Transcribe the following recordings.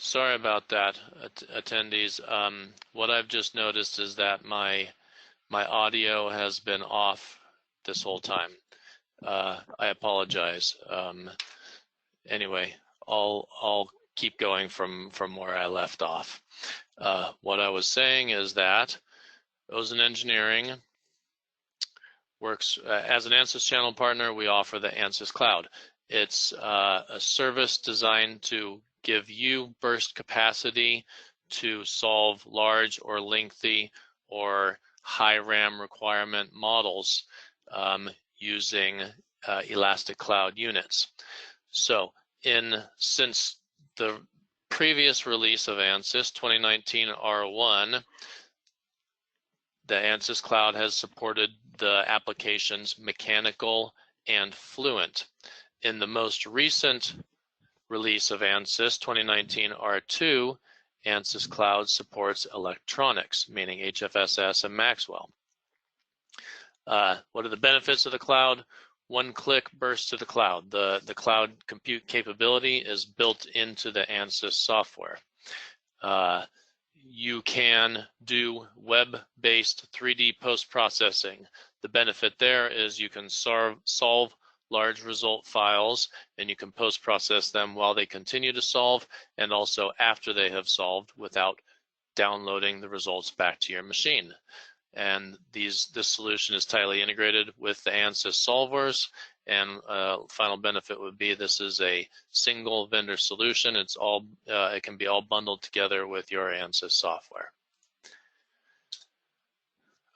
Sorry about that, attendees. What I've just noticed is that my audio has been off this whole time. I apologize. Anyway, I'll keep going from where I left off. What I was saying is that Ozen Engineering works as an ANSYS channel partner. We offer the ANSYS Cloud. It's a service designed to give you burst capacity to solve large or lengthy or high RAM requirement models using elastic cloud units. So since the previous release of ANSYS 2019 R1, the ANSYS Cloud has supported the applications mechanical and FLUENT. In the most recent release of ANSYS 2019 R2, ANSYS Cloud supports electronics, meaning HFSS and Maxwell. What are the benefits of the cloud? One-click burst to the cloud. The cloud compute capability is built into the ANSYS software. You can do web-based 3D post-processing. The benefit there is you can solve large result files, and you can post-process them while they continue to solve and also after they have solved without downloading the results back to your machine. And this solution is tightly integrated with the ANSYS solvers, and final benefit would be this is a single vendor solution. It can be all bundled together with your ANSYS software.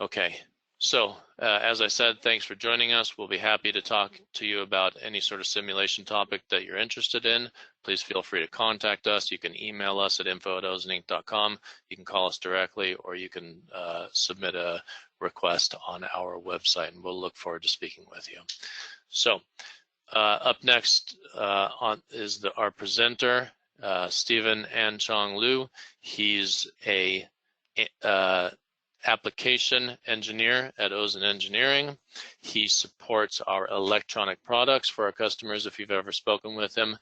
Okay. So, as I said, thanks for joining us. We'll be happy to talk to you about any sort of simulation topic that you're interested in. Please feel free to contact us. You can email us at info@ozeninc.com. You can call us directly, or you can submit a request on our website, and we'll look forward to speaking with you. So, up next is our presenter, Stephen An-Chong Liu. He's a application engineer at Ozen Engineering. He supports our electronic products for our customers. If you've ever spoken with him,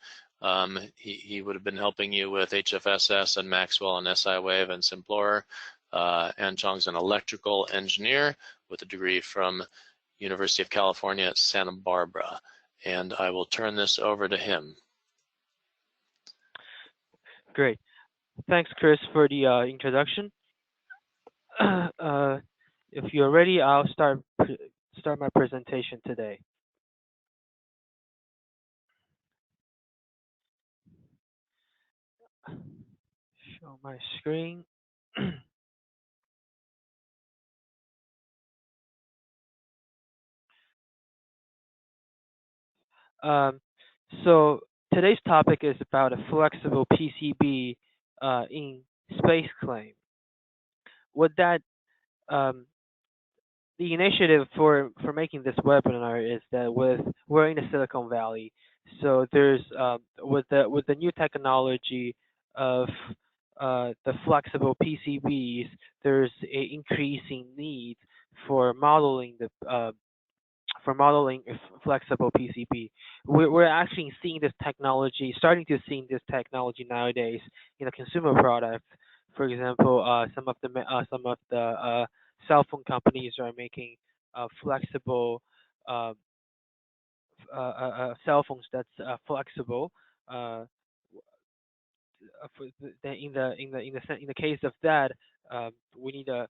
he would have been helping you with HFSS and Maxwell and SI-Wave and Simplorer. An-Chong's an electrical engineer with a degree from University of California at Santa Barbara. And I will turn this over to him. Great. Thanks, Chris, for the introduction. If you're ready, I'll start my presentation today. Show my screen. So today's topic is about a flexible PCB in Spaceclaim. What that the initiative for making this webinar is that we're in the Silicon Valley, so there's with the new technology of the flexible PCBs, there's an increasing need for modeling flexible PCB. We're actually seeing this technology, starting to see this technology nowadays in the consumer products. For example, some of the cell phone companies are making flexible cell phones that's flexible. In the case of that, we need a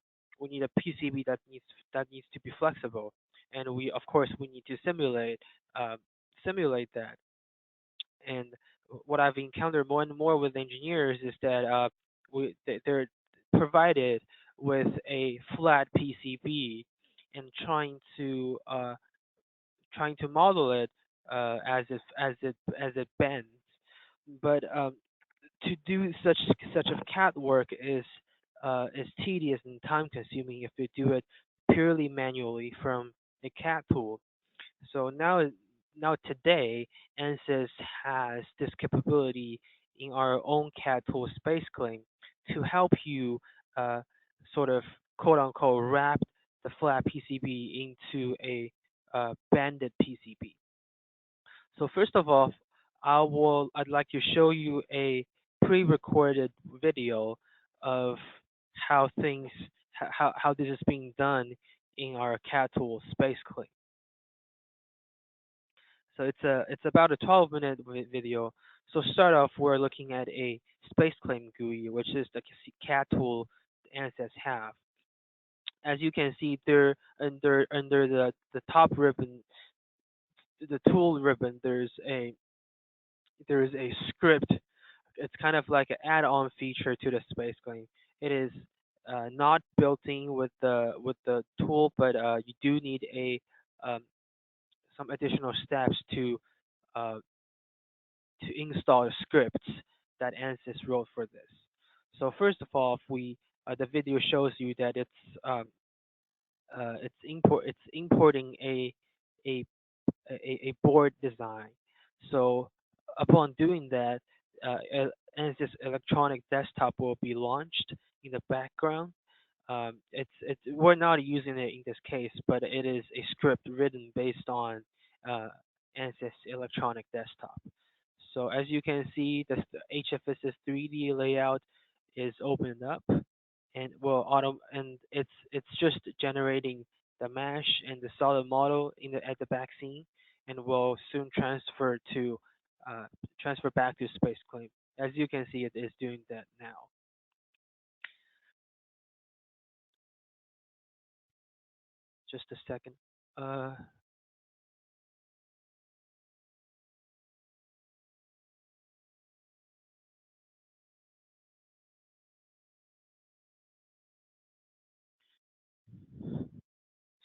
PCB that needs to be flexible, and of course we need to simulate that. And what I've encountered more and more with engineers is that they're provided with a flat PCB and trying to model it as it bends. But to do such a CAD work is tedious and time consuming if you do it purely manually from a CAD tool. So now today, ANSYS has this capability in our own CAD tool, Spaceclaim, to help you sort of quote-unquote wrap the flat PCB into a banded PCB. So first of all, I'd like to show you a pre-recorded video of how things how this is being done in our CAD tool Spaceclaim. So it's about a 12-minute video. So start off, we're looking at a Spaceclaim GUI, which is the CAD tool ANSYS have. As you can see there under the top ribbon, the tool ribbon, there's a script. It's kind of like an add-on feature to the Spaceclaim. It is not built in with the tool, but you do need um, some additional steps uh, to install scripts that ANSYS wrote for this. So first of all, if we the video shows you that it's importing a a board design. So upon doing that, ANSYS electronic desktop will be launched in the background. It's we're not using it in this case, but it is a script written based on uh, ANSYS electronic desktop. So as you can see, the HFSS 3D layout is opened up, and it's just generating the mesh and the solid model at the back scene, and will soon uh, transfer back to Spaceclaim. As you can see, it is doing that now. Just a second. Uh,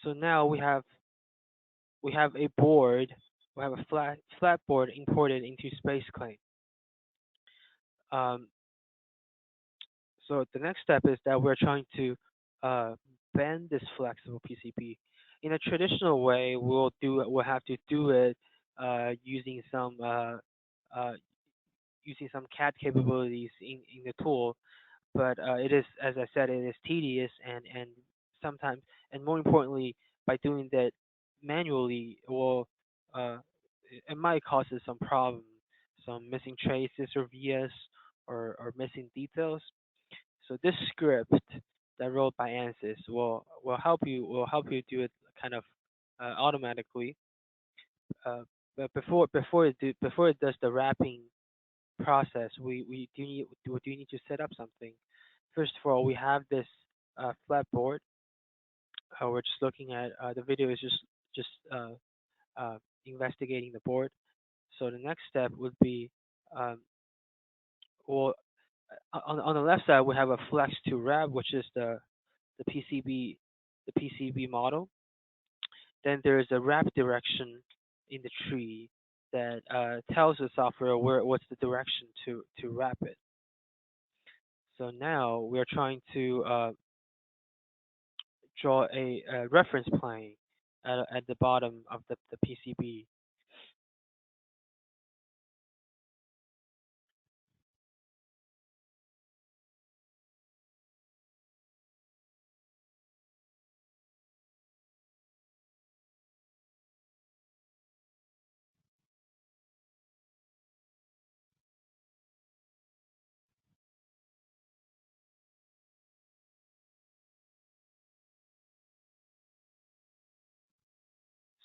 so now we have a board, we have a flat board imported into Spaceclaim. Um, so the next step is that we're trying to bend this flexible PCB. In a traditional way, we'll have to do it uh, using some uh, uh, using some CAD capabilities in the tool, but it is, as I said, it is tedious and sometimes, and more importantly, by doing that manually, uh, it might cause us some problem, some missing traces or VS or missing details. So this script that wrote by ANSYS will help you do it kind of automatically. But before it does the wrapping process, we do need to set up something. First of all, we have this flat board. We're just looking at the video is just uh, investigating the board. So the next step would be, um, well, on the left side we have a flex to wrap, which is the PCB model. Then there is a wrap direction in the tree that tells the software what's the direction to wrap it. So now we are trying to draw a reference plane at the bottom of the PCB.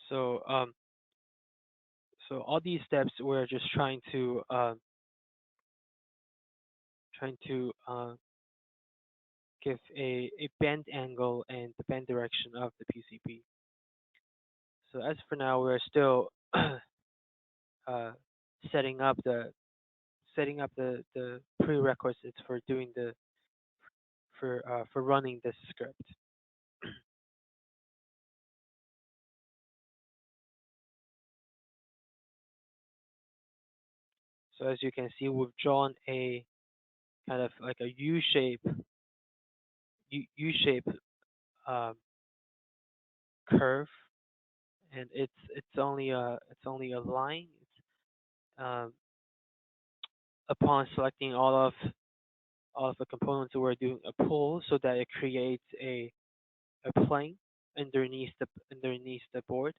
So so all these steps we're just trying to give a bend angle and the bend direction of the PCB. So as for now, we're still uh, setting up the prerequisites for doing the for running this script. So as you can see, we've drawn a kind of like a U shape um, curve, and it's only a line. Um, Upon selecting all of the components, we're doing a pull so that it creates a plane underneath the board.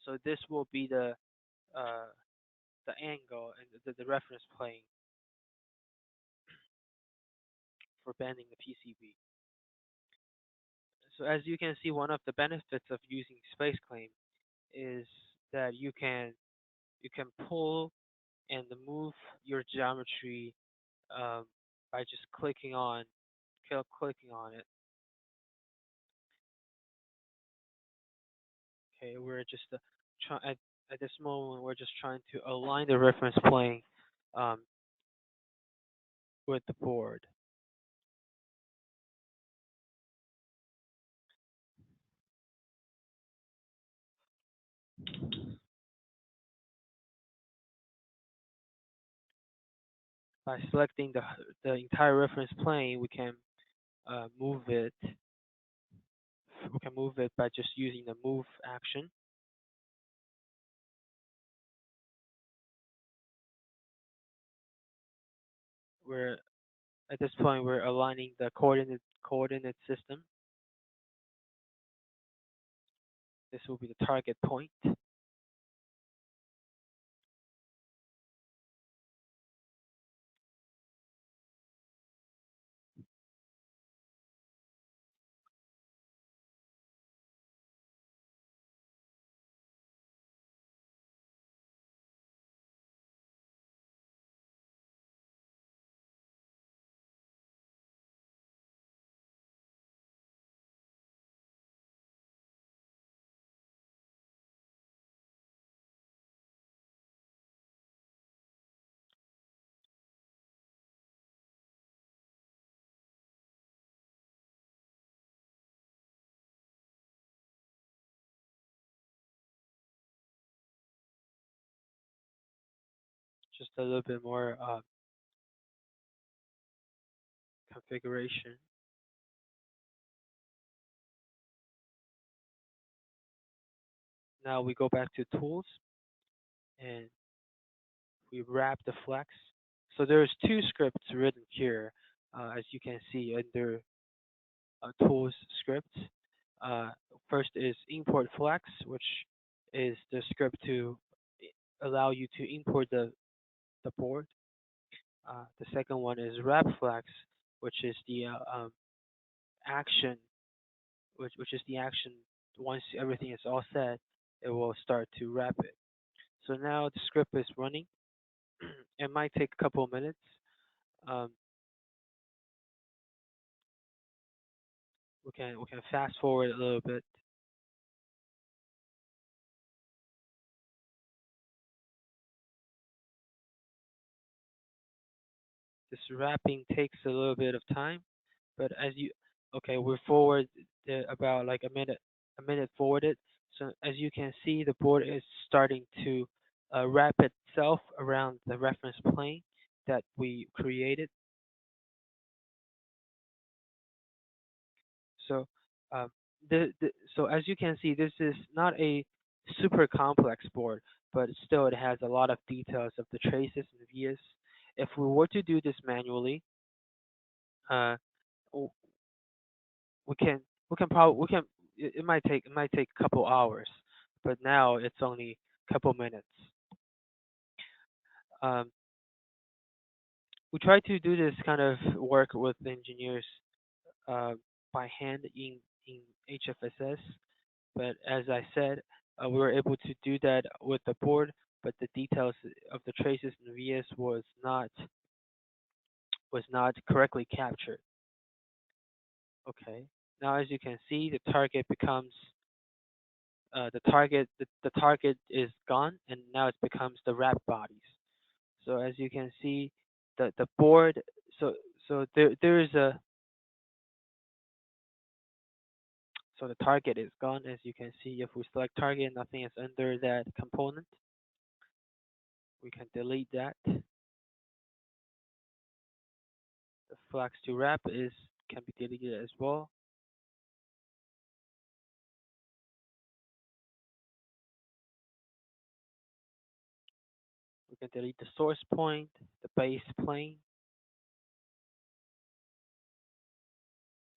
So this will be the uh, the angle and the reference plane for bending the PCB. So as you can see, one of the benefits of using Spaceclaim is that you can pull and move your geometry by just clicking on it. Okay, we're just at this moment we're just trying to align the reference plane um, with the board. By selecting the entire reference plane, we can move it. We can move it by just using the move action. We're at this point we're aligning the coordinate system. This will be the target point. Just a little bit more configuration. Now we go back to tools and we wrap the flex. So there's two scripts written here, as you can see under tools scripts. First is import flex, which is the script to allow you to import the board. The second one is wrap flex, which is the action, which is the action once everything is all set, it will start to wrap it. So now the script is running. It might take a couple of minutes. Um, we can fast forward a little bit. This wrapping takes a little bit of time, but okay, we're forward about like a minute forwarded. So as you can see, the board is starting to wrap itself around the reference plane that we created. So, um, so as you can see, this is not a super complex board, but still it has a lot of details of the traces and vias. If we were to do this manually, uh, w- we can it might take a couple hours, but now it's only a couple minutes. Um, we try to do this kind of work with engineers uh, by hand in HFSS. But as I said, we were able to do that with the board, but the details of the traces and vias was not correctly captured. Okay. Now, as you can see, the target becomes the target is gone, and now it becomes the wrap bodies. So as you can see, the board. So there is a so the target is gone. As you can see, if we select target, nothing is under that component. We can delete that. The flex to wrap can be deleted as well. We can delete the source point, the base plane,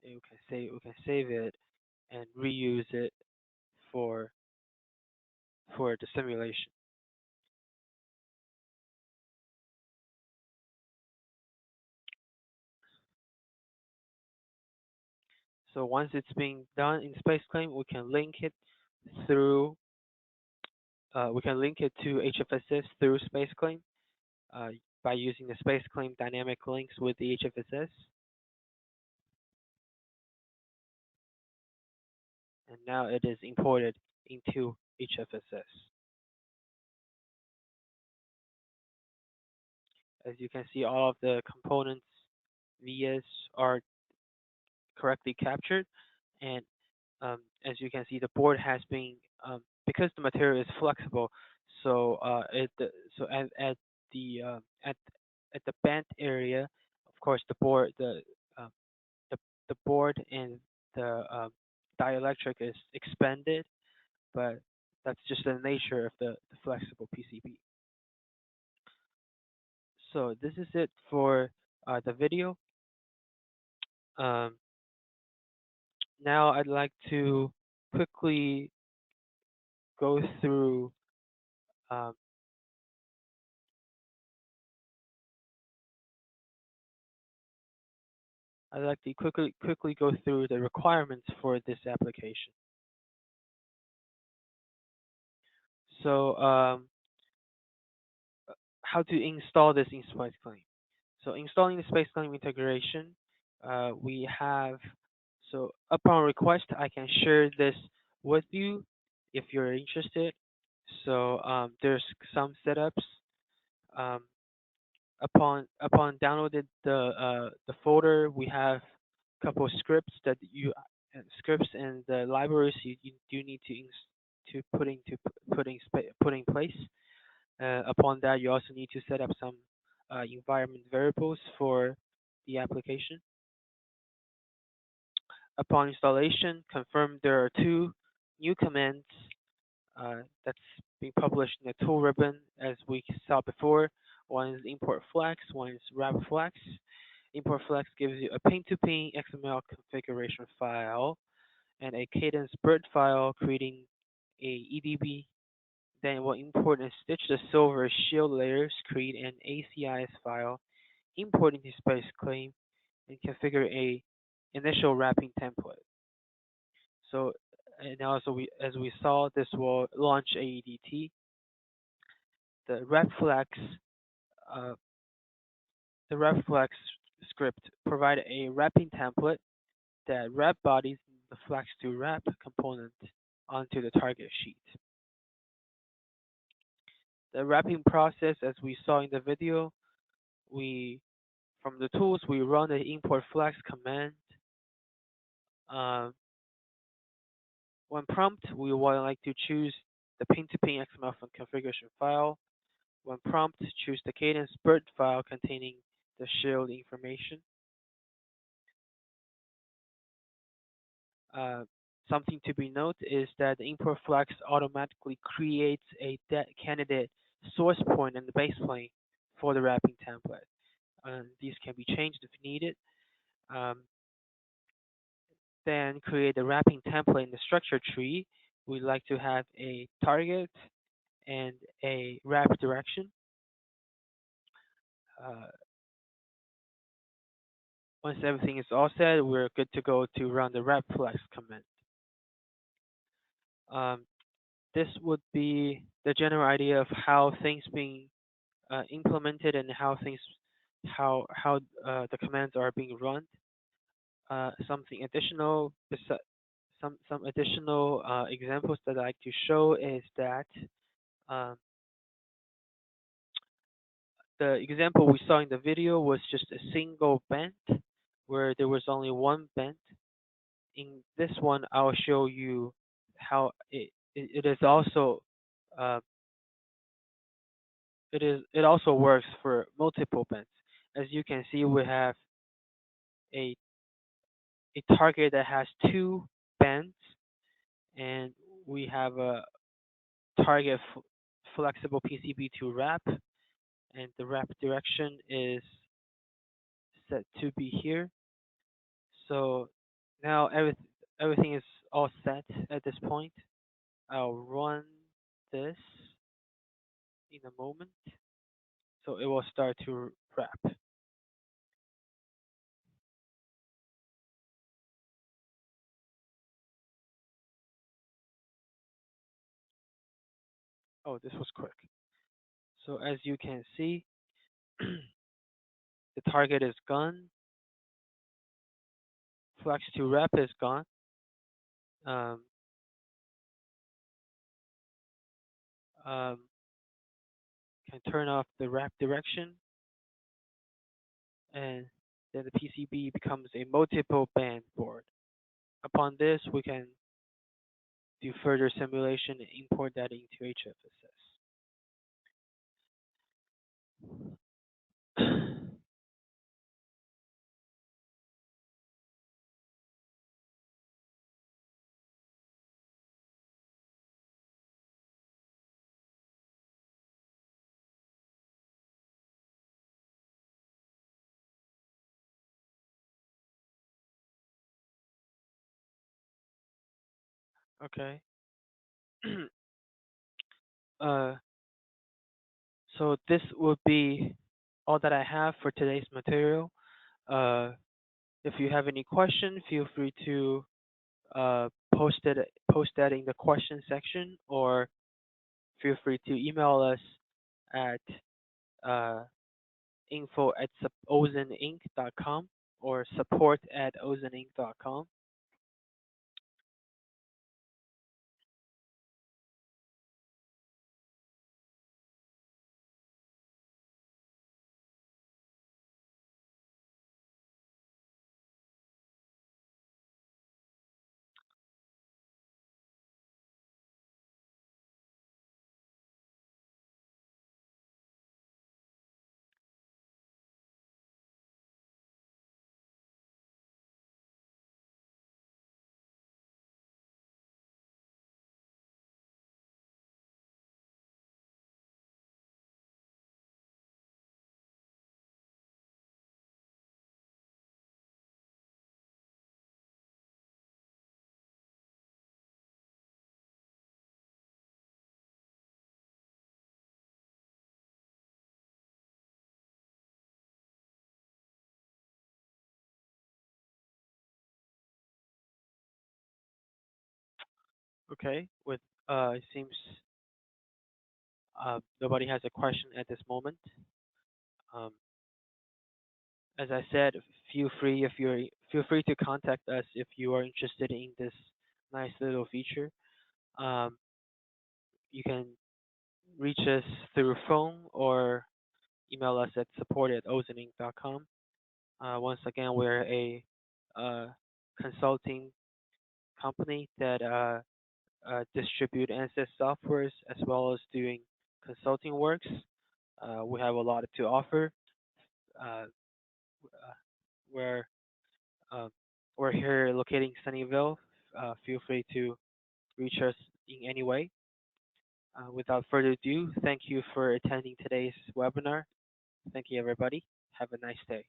and we can save it and reuse it for the simulation. So once it's being done in Spaceclaim, through we can link it to HFSS through Spaceclaim uh, by using the Spaceclaim dynamic links with the HFSS. And now it is imported into HFSS. As you can see, all of the components VS are correctly captured, and as you can see, the board has been because the material is flexible. So so the at the bent area, of course, uh, the the board and the dielectric is expanded, but that's just the nature of the flexible PCB. So this is it for the video. Um, Now I'd like to quickly go through um, I'd like to quickly go through the requirements for this application. So how to install this in Spaceclaim? So installing the Spaceclaim integration, we have so upon request I can share this with you if you're interested. So there's some setups. Um, upon downloaded the folder, we have a couple of scripts and the libraries you do need to put in place. Upon that, you also need to set up some environment variables for the application. Upon installation, confirm there are two new commands that's being published in the tool ribbon as we saw before. One is import flex, one is wrap flex. Import flex gives you a pin-to-pin XML configuration file and a cadence bird file creating a EDB. Then we'll import and stitch the silver shield layers, create an ACIS file, import into Spaceclaim, and configure a initial wrapping template. So, and also as we saw, this will launch AEDT. The uh, reflex script provide a wrapping template that wrap bodies the flex to wrap component onto the target sheet. The wrapping process, as we saw in the video, from the tools we run the import flex command. Um, when prompt, we would like to choose the pin-to-pin XML configuration file. When prompt, choose the cadence bird file containing the shield information. Uh, Something to be noted is that the import flex automatically creates a candidate source point in the base plane for the wrapping template. These can be changed if needed. Um, then create the wrapping template in the structure tree. We'd like to have a target and a wrap direction. Uh, Once everything is all set, we're good to go to run the wrap flex command. This would be the general idea of how things being implemented and how the commands are being run. Something additional, some additional examples that I like to show is that um, the example we saw in the video was just a single bend where there was only one bend. In this one, I'll show you how it is also uh, it also works for multiple bends. As you can see, we have a target that has two bends, and we have a target flexible PCB to wrap, and the wrap direction is set to be here. So now everything is all set at this point. I'll run this in a moment. So it will start to wrap. Oh, this was quick. So as you can see, the target is gone. Flex to rep is gone. Um, um, can turn off the rep direction, and then the PCB becomes a multiple band board. Upon this, we can do further simulation and import that into HFSS. Okay. uh, so this would be all that I have for today's material. Uh, if you have any question, feel free to post that in the question section, or feel free to email us at uh, info@ozeninc.com or support@ozeninc.com. Okay, with it seems nobody has a question at this moment. Um, as I said, feel free to contact us if you are interested in this nice little feature. Um, you can reach us through phone or email us at support@ozeninc.com. Once again, we're a uh, consulting company that distribute ANSYS softwares as well as doing consulting works. We have a lot to offer. Uh, we're uh, we're here located in Sunnyvale. Feel free to reach us in any way. Without further ado, thank you for attending today's webinar. Thank you, everybody. Have a nice day.